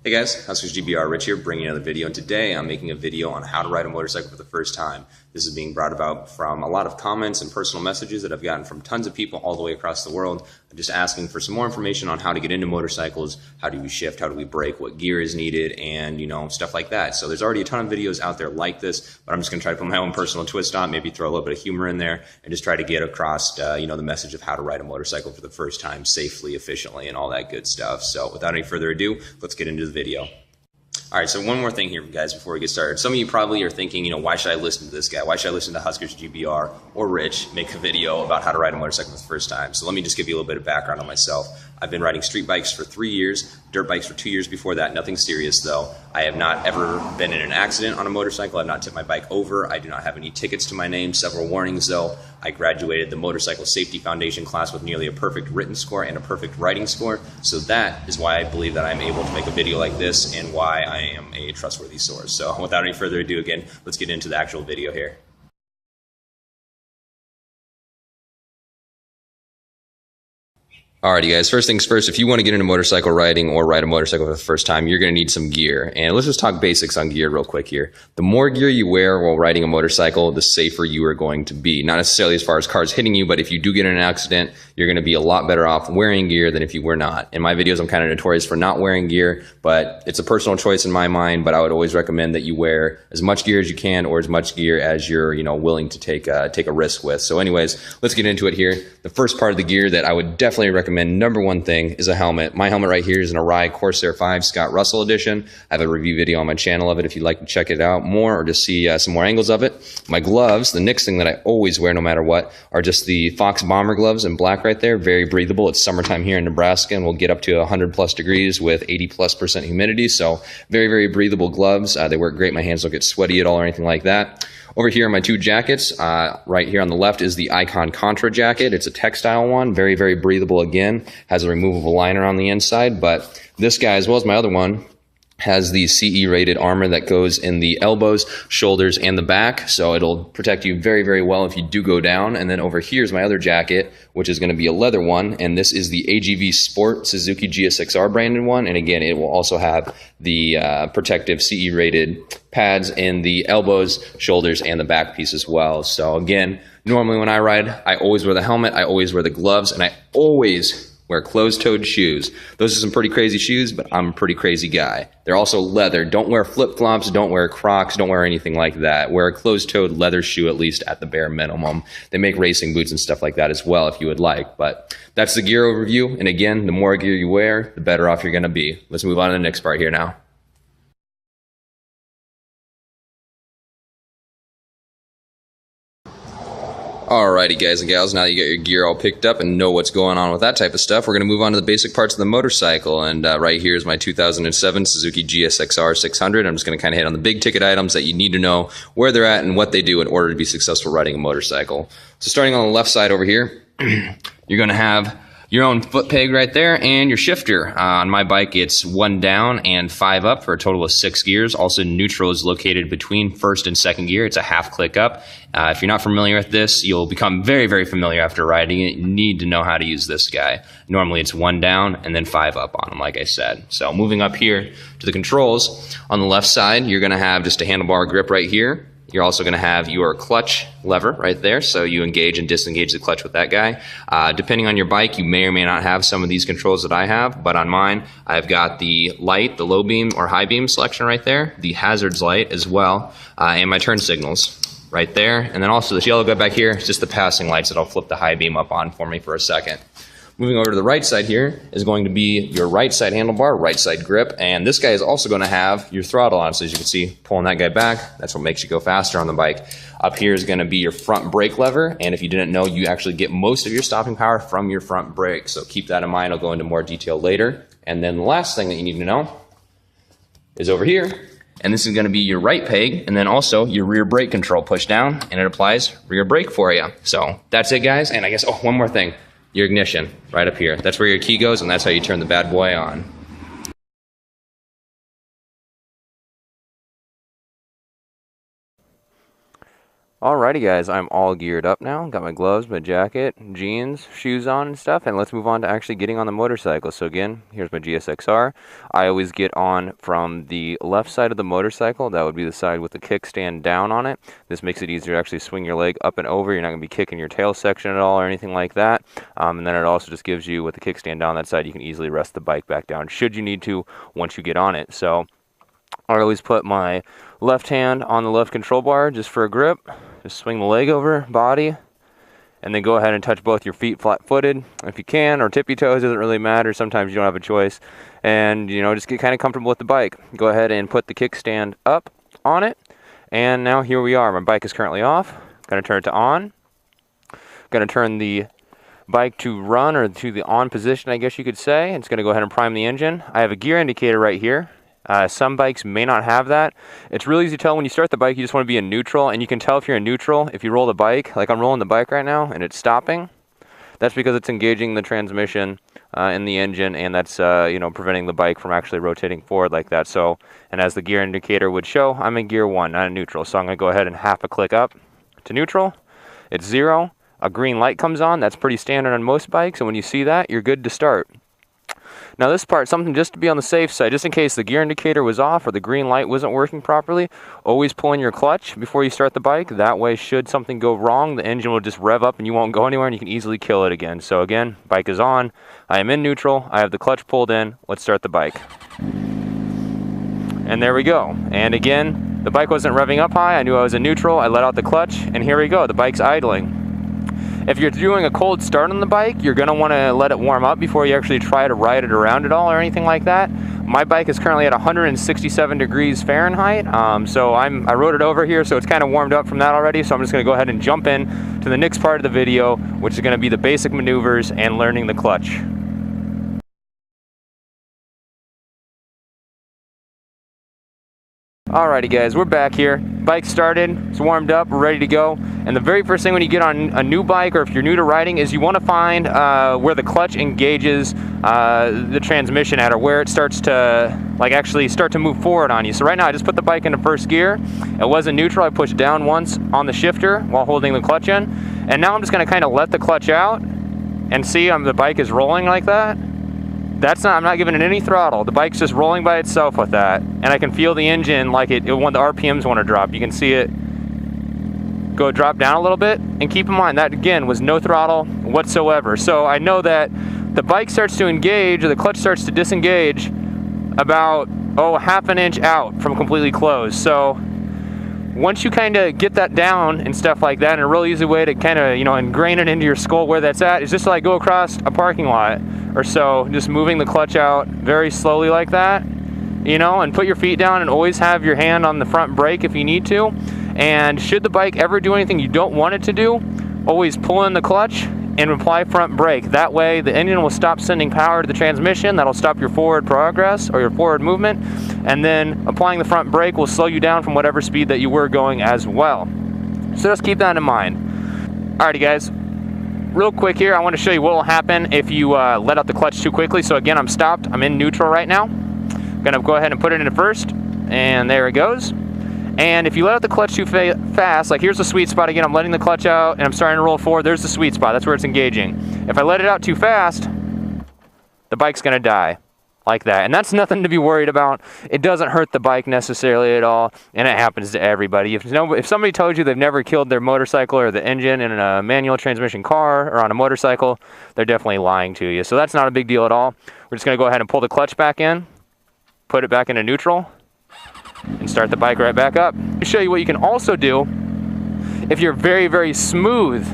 Hey guys, Huskers GBR Rich here, bringing another video, and today I'm making a video on how to ride a motorcycle for the first time. This is being brought about from a lot of comments and personal messages that I've gotten from tons of people all the way across the world, just asking for some more information on how to get into motorcycles, how do we shift, how do we brake, what gear is needed, and stuff like that. So there's already a ton of videos out there like this, but I'm just going to try to put my own personal twist on, maybe throw a little bit of humor in there, and just try to get across the message of how to ride a motorcycle for the first time safely, efficiently, and all that good stuff. So without any further ado, let's get into the video. Alright, so one more thing here, guys, before we get started. Some of you probably are thinking, why should I listen to this guy? Why should I listen to Huskers GBR or Rich make a video about how to ride a motorcycle for the first time? So let me just give you a little bit of background on myself. I've been riding street bikes for 3 years, dirt bikes for 2 years before that, nothing serious though. I have not ever been in an accident on a motorcycle. I've not tipped my bike over. I do not have any tickets to my name, several warnings though. I graduated the Motorcycle Safety Foundation class with nearly a perfect written score and a perfect writing score. So that is why I believe that I'm able to make a video like this and why I am a trustworthy source. So without any further ado, again, let's get into the actual video here. Alrighty guys, first things first, if you want to get into motorcycle riding or ride a motorcycle for the first time, you're going to need some gear. And let's just talk basics on gear real quick here. The more gear you wear while riding a motorcycle, the safer you are going to be. Not necessarily as far as cars hitting you, but if you do get in an accident, you're going to be a lot better off wearing gear than if you were not. In my videos, I'm kind of notorious for not wearing gear, but it's a personal choice in my mind, but I would always recommend that you wear as much gear as you can or as much gear as you're willing to take a risk with. So anyways, let's get into it here. The first part of the gear that I would definitely recommend, number one thing, is a helmet. My helmet right here is an Arai Corsair 5 Scott Russell edition. I have a review video on my channel of it if you'd like to check it out more or just see some more angles of it. My gloves, the next thing that I always wear no matter what, are just the Fox Bomber gloves in black right there. Very breathable. It's summertime here in Nebraska and we'll get up to 100 plus degrees with 80+% humidity. So very, very breathable gloves. They work great. My hands don't get sweaty at all or anything like that. Over here are my two jackets. Right here on the left is the Icon Contra jacket. It's a textile one, very, very breathable again. Has a removable liner on the inside, but this guy, as well as my other one, has the CE rated armor that goes in the elbows, shoulders, and the back. So it'll protect you very, very well if you do go down. And then over here is my other jacket, which is going to be a leather one. And this is the AGV Sport Suzuki GSXR branded one. And again, it will also have the protective CE rated pads in the elbows, shoulders, and the back piece as well. So again, normally when I ride, I always wear the helmet, I always wear the gloves, and I always wear closed-toed shoes. Those are some pretty crazy shoes, but I'm a pretty crazy guy. They're also leather. Don't wear flip-flops, don't wear Crocs, don't wear anything like that. Wear a closed-toed leather shoe at least at the bare minimum. They make racing boots and stuff like that as well if you would like, but that's the gear overview. And again, the more gear you wear, the better off you're going to be. Let's move on to the next part here now. Alrighty guys and gals, now that you got your gear all picked up and know what's going on with that type of stuff, we're going to move on to the basic parts of the motorcycle. And right here is my 2007 Suzuki GSXR 600. I'm just going to kind of hit on the big ticket items that you need to know where they're at and what they do in order to be successful riding a motorcycle. So starting on the left side over here, you're going to have your own foot peg right there and your shifter. On my bike, it's 1 down and 5 up for a total of 6 gears. Also, neutral is located between first and second gear. It's a half click up. If you're not familiar with this, you'll become very, very familiar after riding it. You need to know how to use this guy. Normally, it's 1 down and then 5 up on him, like I said. So moving up here to the controls, on the left side, you're going to have just a handlebar grip right here. You're also going to have your clutch lever right there, so you engage and disengage the clutch with that guy. Depending on your bike, you may or may not have some of these controls that I have, but on mine, I've got the light, the low beam or high beam selection right there, the hazards light as well, and my turn signals right there. And then also this yellow guy back here is just the passing lights that I'll flip the high beam up on for me for a second. Moving over to the right side here is going to be your right side handlebar, right side grip, and this guy is also going to have your throttle on. So as you can see, pulling that guy back, that's what makes you go faster on the bike. Up here is going to be your front brake lever, and if you didn't know, you actually get most of your stopping power from your front brake. So keep that in mind. I'll go into more detail later. And then the last thing that you need to know is over here, and this is going to be your right peg, and then also your rear brake control. Push down, and it applies rear brake for you. So that's it, guys. And I guess, one more thing. Your ignition right up here. That's where your key goes, and that's how you turn the bad boy on. Alrighty guys, I'm all geared up now. Got my gloves, my jacket, jeans, shoes on and stuff, and let's move on to actually getting on the motorcycle. So again, here's my GSXR. I always get on from the left side of the motorcycle. That would be the side with the kickstand down on it. This makes it easier to actually swing your leg up and over. You're not going to be kicking your tail section at all or anything like that. And then it also just gives you, with the kickstand down that side, you can easily rest the bike back down should you need to once you get on it. So I always put my left hand on the left control bar just for a grip. Just swing the leg over, body, and then go ahead and touch both your feet flat-footed if you can, or tippy toes, doesn't really matter. Sometimes you don't have a choice. And, you know, just get kind of comfortable with the bike. Go ahead and put the kickstand up on it. And now here we are. My bike is currently off. Going to turn it to on. Going to turn the bike to run, or to the on position, I guess you could say. It's going to go ahead and prime the engine. I have a gear indicator right here. Some bikes may not have that. It's really easy to tell when you start the bike. You just want to be in neutral, and you can tell if you're in neutral if you roll the bike. Like I'm rolling the bike right now and it's stopping. That's because it's engaging the transmission in the engine, and that's you know, preventing the bike from actually rotating forward like that. So, and as the gear indicator would show, I'm in gear 1, not in neutral. So I'm going to go ahead and half a click up to neutral. It's 0. A green light comes on. That's pretty standard on most bikes, and when you see that, you're good to start. Now this part, something just to be on the safe side, just in case the gear indicator was off or the green light wasn't working properly, always pull in your clutch before you start the bike. That way, should something go wrong, the engine will just rev up and you won't go anywhere, and you can easily kill it again. So again, bike is on, I am in neutral, I have the clutch pulled in, let's start the bike. And there we go. And again, the bike wasn't revving up high, I knew I was in neutral, I let out the clutch, and here we go, the bike's idling. If you're doing a cold start on the bike, you're going to want to let it warm up before you actually try to ride it around at all or anything like that. My bike is currently at 167 degrees Fahrenheit, so I rode it over here, so it's kind of warmed up from that already. So I'm just going to go ahead and jump in to the next part of the video, which is going to be the basic maneuvers and learning the clutch. Alrighty guys, we're back here. Bike started, it's warmed up, we're ready to go. And the very first thing when you get on a new bike, or if you're new to riding, is you want to find where the clutch engages the transmission at, or where it starts to actually start to move forward on you. So right now I just put the bike into first gear. It was in neutral. I pushed down once on the shifter while holding the clutch in. And now I'm just going to kind of let the clutch out and see the bike is rolling like that. I'm not giving it any throttle. The bike's just rolling by itself with that. And I can feel the engine when the RPMs want to drop. You can see it go drop down a little bit. And keep in mind, that again was no throttle whatsoever. So I know that the bike starts to engage, or the clutch starts to disengage about, half an inch out from completely closed. So once you kind of get that down and stuff like that, and a real easy way to kind of, ingrain it into your skull where that's at is just like go across a parking lot or so, just moving the clutch out very slowly like that, and put your feet down, and always have your hand on the front brake if you need to. And should the bike ever do anything you don't want it to do, always pull in the clutch and apply front brake. That way the engine will stop sending power to the transmission. That'll stop your forward progress or your forward movement. And then applying the front brake will slow you down from whatever speed that you were going as well. So just keep that in mind. Alrighty guys, real quick here, I want to show you what will happen if you let out the clutch too quickly. So again, I'm stopped, I'm in neutral right now. I'm gonna go ahead and put it into first, and there it goes. And if you let out the clutch too fast, like here's the sweet spot again, I'm letting the clutch out and I'm starting to roll forward, there's the sweet spot, that's where it's engaging. If I let it out too fast, the bike's gonna die, like that. And that's nothing to be worried about. It doesn't hurt the bike necessarily at all, and it happens to everybody. If somebody told you they've never killed their motorcycle or the engine in a manual transmission car or on a motorcycle, they're definitely lying to you. So that's not a big deal at all. We're just gonna go ahead and pull the clutch back in, put it back into neutral, and start the bike right back up. To show you what you can also do if you're very, very smooth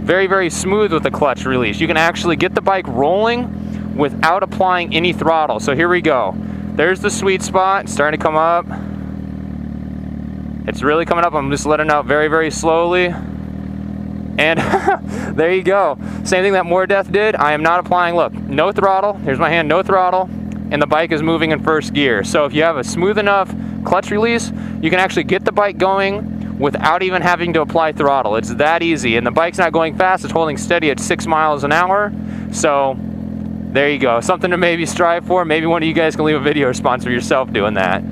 with the clutch release. You can actually get the bike rolling without applying any throttle. So here we go. There's the sweet spot, it's starting to come up. It's really coming up. I'm just letting out very, very slowly. And there you go. Same thing that More Death did. I am not applying, look, no throttle. Here's my hand, no throttle. And the bike is moving in first gear. So if you have a smooth enough clutch release, you can actually get the bike going without even having to apply throttle. It's that easy. And the bike's not going fast, it's holding steady at 6 miles an hour. So there you go. Something to maybe strive for. Maybe one of you guys can leave a video response for yourself doing that.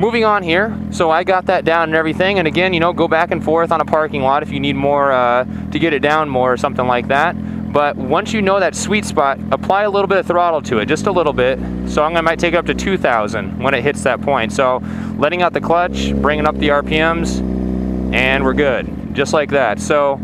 moving on here, so I got that down and everything, and again, you know, go back and forth on a parking lot if you need more to get it down more or something like that. But once you know that sweet spot, apply a little bit of throttle to it, just a little bit. So I might take it up to 2,000 when it hits that point. So letting out the clutch, bringing up the RPMs, and we're good, just like that. So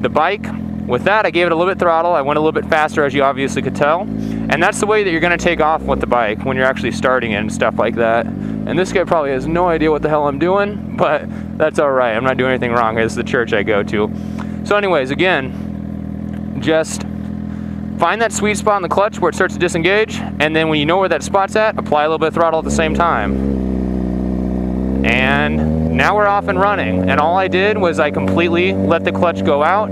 the bike, with that, I gave it a little bit throttle. I went a little bit faster, as you obviously could tell. And that's the way that you're gonna take off with the bike when you're actually starting it and stuff like that. And this guy probably has no idea what the hell I'm doing, but that's all right. I'm not doing anything wrong. It's the church I go to. So anyways, again, just find that sweet spot on the clutch where it starts to disengage, and then when you know where that spot's at, apply a little bit of throttle at the same time. And now we're off and running. And all I did was I completely let the clutch go out,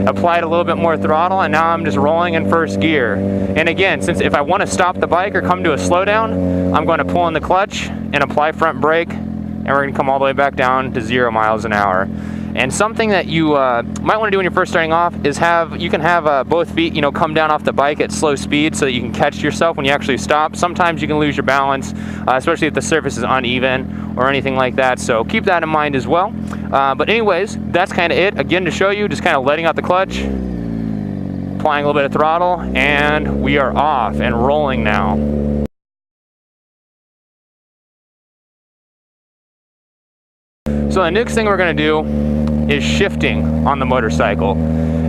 applied a little bit more throttle, and now I'm just rolling in first gear. And again, since if I want to stop the bike or come to a slowdown, I'm going to pull in the clutch and apply front brake, and we're going to come all the way back down to 0 miles an hour. And something that you might want to do when you're first starting off is you can have both feet, you know, come down off the bike at slow speed so that you can catch yourself when you actually stop. Sometimes you can lose your balance, especially if the surface is uneven or anything like that. So keep that in mind as well. But anyways, that's kind of it. Again, to show you, just kind of letting out the clutch, applying a little bit of throttle, and we are off and rolling now. So the next thing we're going to do is shifting on the motorcycle,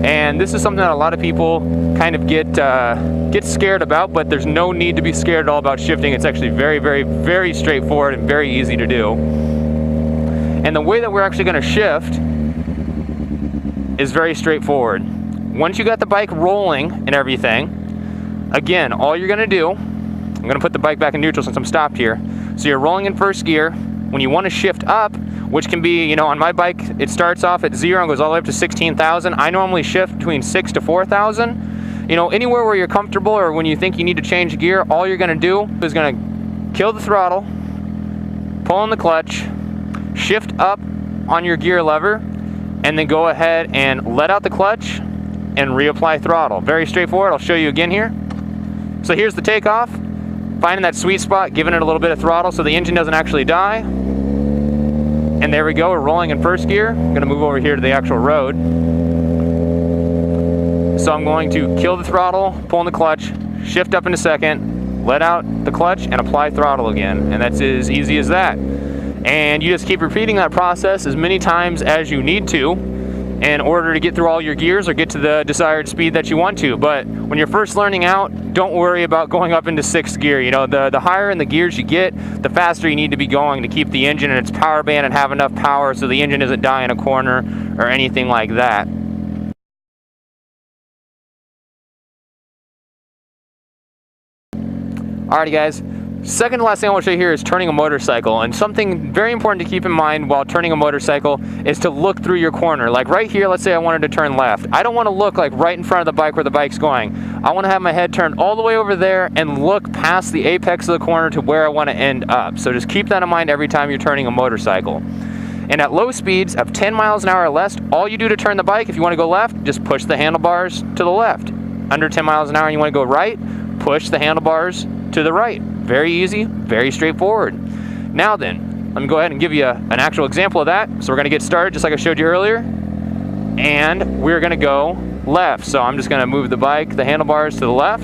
and this is something that a lot of people kind of get scared about, but there's no need to be scared at all about shifting. It's actually very, very, very straightforward and very easy to do. And the way that we're actually going to shift is very straightforward. Once you got the bike rolling and everything, again, all you're going to do, I'm going to put the bike back in neutral since I'm stopped here. So you're rolling in first gear. When you want to shift up, which can be, you know, on my bike, it starts off at 0 and goes all the way up to 16,000. I normally shift between 6 to 4,000. You know, anywhere where you're comfortable or when you think you need to change gear, all you're going to do is going to kill the throttle, pull in the clutch, shift up on your gear lever, and then go ahead and let out the clutch and reapply throttle. Very straightforward. I'll show you again here. So here's the takeoff. Finding that sweet spot, giving it a little bit of throttle so the engine doesn't actually die. And there we go, we're rolling in first gear. I'm gonna move over here to the actual road. So I'm going to kill the throttle, pull in the clutch, shift up in a second, let out the clutch, and apply throttle again. And that's as easy as that. And you just keep repeating that process as many times as you need to in order to get through all your gears or get to the desired speed that you want to. But when you're first learning out, don't worry about going up into 6th gear. You know, the higher in the gears you get, the faster you need to be going to keep the engine in its power band and have enough power so the engine doesn't die in a corner or anything like that. Alrighty guys, second to last thing I want to show you here is turning a motorcycle. And something very important to keep in mind while turning a motorcycle is to look through your corner. Like right here, let's say I wanted to turn left. I don't want to look like right in front of the bike where the bike's going. I want to have my head turned all the way over there and look past the apex of the corner to where I want to end up. So just keep that in mind every time you're turning a motorcycle. And at low speeds of 10 miles an hour or less, all you do to turn the bike, if you want to go left, just push the handlebars to the left. Under 10 miles an hour and you want to go right, push the handlebars to the right. Very easy, very straightforward. Now then, let me go ahead and give you an actual example of that. So we're going to get started just like I showed you earlier. And we're going to go left. So I'm just going to move the bike, the handlebars to the left.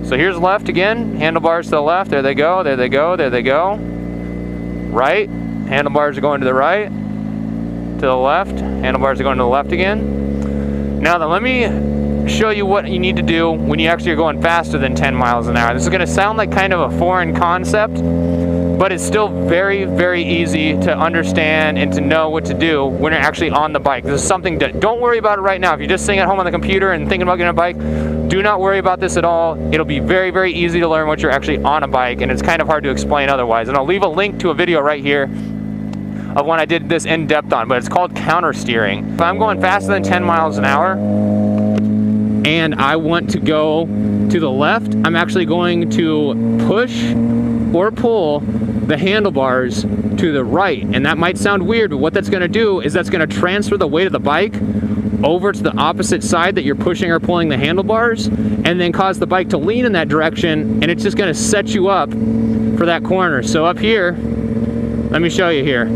So here's left again, handlebars to the left. There they go, there they go, there they go. Right, handlebars are going to the right. To the left, handlebars are going to the left again. Now then, let me show you what you need to do when you actually are going faster than 10 miles an hour. This is going to sound like kind of a foreign concept, but it's still very, very easy to understand and to know what to do when you're actually on the bike. This is something that, don't worry about it right now. If you're just sitting at home on the computer and thinking about getting a bike, do not worry about this at all. It'll be very, very easy to learn once you're actually on a bike, and it's kind of hard to explain otherwise. And I'll leave a link to a video right here of when I did this in depth on, but it's called counter steering. If I'm going faster than 10 miles an hour, and I want to go to the left, I'm actually going to push or pull the handlebars to the right. And that might sound weird, but what that's going to do is that's going to transfer the weight of the bike over to the opposite side that you're pushing or pulling the handlebars, and then cause the bike to lean in that direction, and it's just going to set you up for that corner. So up here, let me show you here.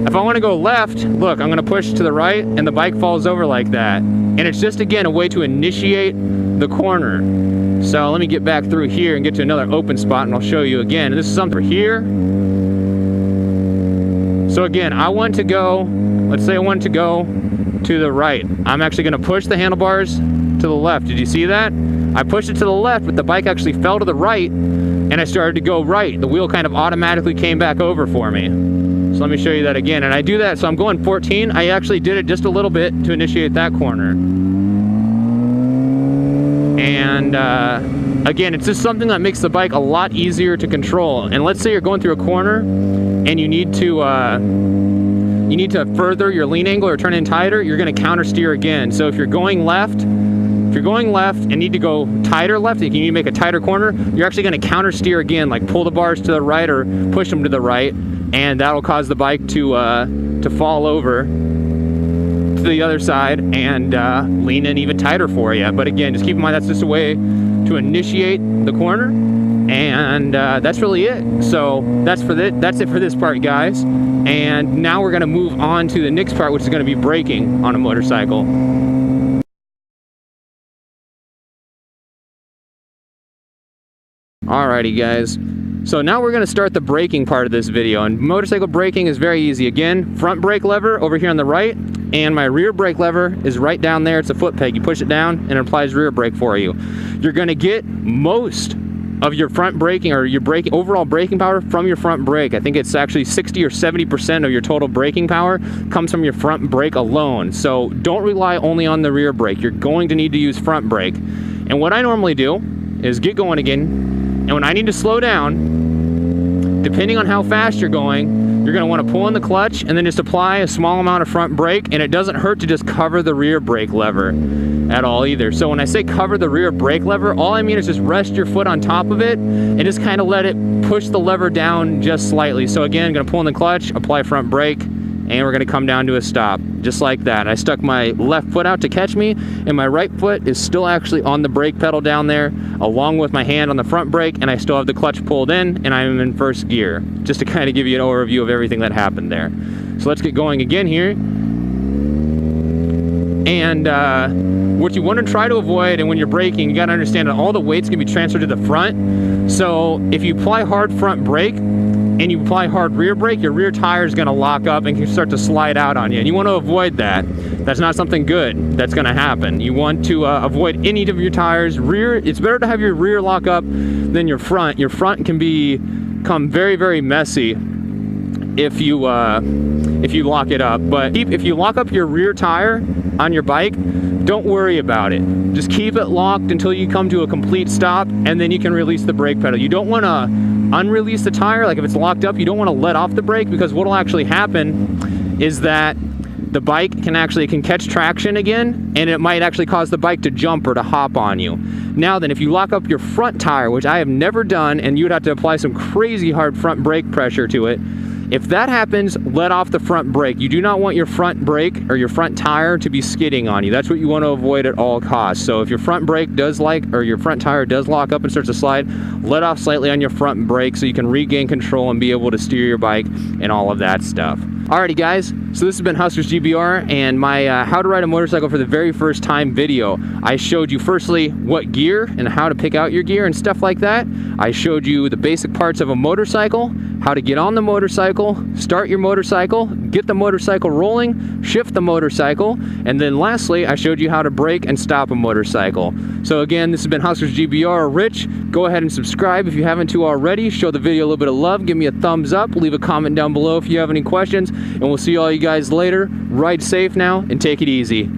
If I want to go left, look, I'm going to push to the right, and the bike falls over like that. And it's just, again, a way to initiate the corner. So let me get back through here and get to another open spot, and I'll show you again. And this is something for here. So again, I want to go, let's say I want to go to the right. I'm actually going to push the handlebars to the left. Did you see that? I pushed it to the left, but the bike actually fell to the right, and I started to go right. The wheel kind of automatically came back over for me. So let me show you that again. And I do that, so I'm going 14. I actually did it just a little bit to initiate that corner. And again, it's just something that makes the bike a lot easier to control. And let's say you're going through a corner and you need to further your lean angle or turn in tighter, you're going to counter steer again. So if you're going left and need to go tighter left, if you need to make a tighter corner, you're actually going to counter steer again, like pull the bars to the right or push them to the right, and that'll cause the bike to fall over to the other side and lean in even tighter for you. But again, just keep in mind that's just a way to initiate the corner, and that's really it. So that's it for this part, guys. And now we're going to move on to the next part, which is going to be braking on a motorcycle. Alrighty, guys. So now we're going to start the braking part of this video, and motorcycle braking is very easy. Again, front brake lever over here on the right, and my rear brake lever is right down there. It's a foot peg. You push it down and it applies rear brake for you. You're going to get most of your front braking, or your braking, overall braking power from your front brake. I think it's actually 60 or 70% of your total braking power comes from your front brake alone. So don't rely only on the rear brake. You're going to need to use front brake. And what I normally do is get going again, and when I need to slow down, depending on how fast you're going, you're going to want to pull in the clutch and then just apply a small amount of front brake, and it doesn't hurt to just cover the rear brake lever at all either. So when I say cover the rear brake lever, all I mean is just rest your foot on top of it and just kind of let it push the lever down just slightly. So again, I'm going to pull in the clutch, apply front brake, and we're going to come down to a stop, just like that. I stuck my left foot out to catch me, and my right foot is still actually on the brake pedal down there, along with my hand on the front brake, and I still have the clutch pulled in, and I'm in first gear, just to kind of give you an overview of everything that happened there. So let's get going again here. And what you want to try to avoid, and when you're braking, you got to understand that all the weight's going to be transferred to the front. So if you apply hard front brake, and you apply hard rear brake, your rear tire is going to lock up and can start to slide out on you. And you want to avoid that. That's not something good that's going to happen. You want to avoid any of your tires. It's better to have your rear lock up than your front. Your front can become very, very messy if you lock it up. But if you lock up your rear tire on your bike, don't worry about it. Just keep it locked until you come to a complete stop, and then you can release the brake pedal. You don't want to unrelease the tire. Like if it's locked up, you don't want to let off the brake, because what will actually happen is that the bike can catch traction again, and it might actually cause the bike to jump or to hop on you. Now then, if you lock up your front tire, which I have never done, and you'd have to apply some crazy hard front brake pressure to it, if that happens, let off the front brake. You do not want your front brake or your front tire to be skidding on you. That's what you want to avoid at all costs. So if your front brake your front tire does lock up and starts to slide, let off slightly on your front brake so you can regain control and be able to steer your bike and all of that stuff. Alrighty, guys, so this has been Huskers GBR and my how to ride a motorcycle for the very first time video. I showed you firstly what gear and how to pick out your gear and stuff like that. I showed you the basic parts of a motorcycle, how to get on the motorcycle, start your motorcycle, get the motorcycle rolling, shift the motorcycle, and then lastly, I showed you how to brake and stop a motorcycle. So again, this has been Huskers GBR. Rich, go ahead and subscribe if you haven't already. Show the video a little bit of love, give me a thumbs up, leave a comment down below if you have any questions, and we'll see all you guys later. Ride safe now and take it easy.